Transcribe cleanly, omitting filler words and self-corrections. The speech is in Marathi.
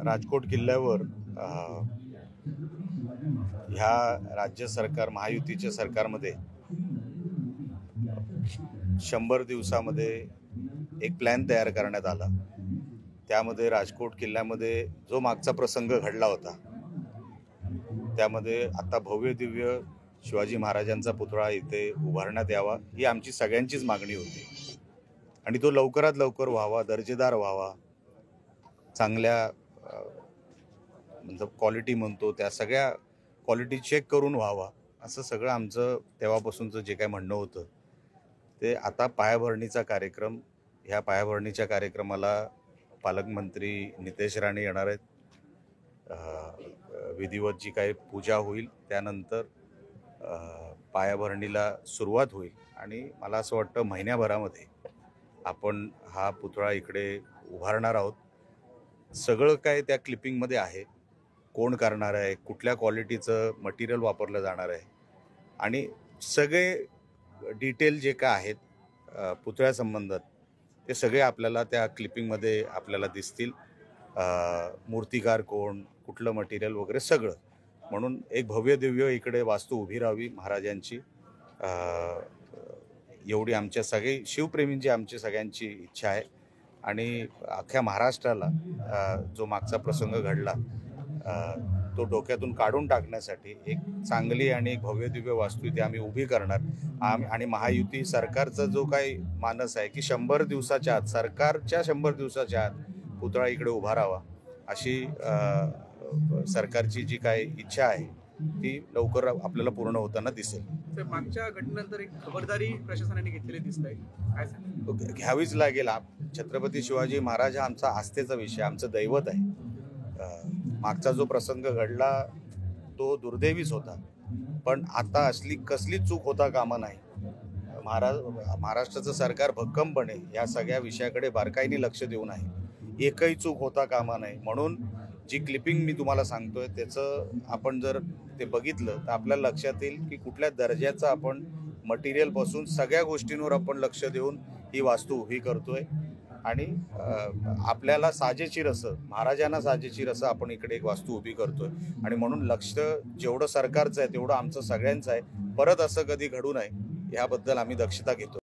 राजकोट किल्ल्यावर ह्या राज्य सरकार महायुतीच्या सरकारमध्ये 100 दिवसामध्ये एक प्लॅन तयार करण्यात आला। त्यामध्ये राजकोट किल्ल्यामध्ये जो मागचा प्रसंग घडला होता त्यामध्ये आता भव्य दिव्य शिवाजी महाराजांचा पुतळा इथे उभारण्यात यावा ही आमची सगळ्यांचीच मागणी होती आणि तो लवकरात लवकर व्हावा, दर्जेदार व्हावा, चांगल्या म्हणजे क्वालिटी म्हणतो त्या सगळ्या क्वालिटी चेक करून व्हावा असं सगळं आमचं तेव्हापासूनचं जे काही म्हणणं होतं ते आता पायाभरणीचा कार्यक्रम, ह्या पायाभरणीच्या कार्यक्रमाला पालकमंत्री नितेश राणे येणार आहेत। विधिवत जी काही पूजा होईल त्यानंतर पायाभरणीला सुरुवात होईल आणि मला असं वाटतं महिन्याभरामध्ये आपण हा पुतळा इकडे उभारणार आहोत। सगळं काय त्या क्लिपिंगमध्ये आहे, कोण करणार आहे, कुठल्या क्वालिटीचं मटेरियल वापरलं जाणार आहे आणि सगळे डिटेल जे काय आहेत पुतळ्यासंबंधात ते सगळे आपल्याला त्या क्लिपिंगमध्ये आपल्याला दिसतील। मूर्तिकार कोण, कुठलं मटेरियल वगैरे सगळं, म्हणून एक भव्य दिव्य इकडे वास्तू उभी राहावी महाराजांची, एवढी आमच्या सगळी शिवप्रेमींची आमची सगळ्यांची इच्छा आहे। आणि अख्ख्या महाराष्ट्राला जो मागचा प्रसंग घडला तो डोक्यातून काढून टाकण्यासाठी एक चांगली आणि एक भव्य दिव्य वास्तू इथे आम्ही उभी करणार। आणि महायुती सरकारचा जो काही मानस आहे की 100 दिवसाच्या आत, सरकारच्या 100 दिवसाच्या आत पुतळा इकडे उभा राहावा अशी सरकारची जी काही इच्छा आहे ती लवकर आपल्याला पूर्ण होताना दिसेल। मागच्या घटनेनंतर एक खबरदारी प्रशासनाने घेतलेली दिसते, काय सांगाल? घ्यावीच लागेल। छत्रपती शिवाजी महाराज हा आमचा आस्थेचा विषय, आमचं दैवत आहे। मागचा जो प्रसंग घडला तो दुर्दैवीच होता, पण आता असली कसली चूक होता कामा नाही। महाराष्ट्राचं सरकार भक्कमपणे या सगळ्या विषयाकडे बारकाईने लक्ष देऊन आहे, एकही चूक होता कामा नाही। म्हणून जी क्लिपिंग मी तुम्हाला सांगतोय त्याचं आपण जर ते बघितलं तर आपल्याला लक्षात येईल की कुठल्या दर्जाचं आपण मटेरियल पासून सगळ्या गोष्टींवर आपण लक्ष देऊन ही वास्तू उभी करतोय आणि आपल्याला साजेशीर असं, महाराजांना साजेशीर असं आपण इकडे एक वास्तू उभी करतोय आणि म्हणून लक्ष जेवढं सरकारचं आहे तेवढं आमचं सगळ्यांचं आहे। परत असं कधी घडू नये याबद्दल आम्ही दक्षता घेतो।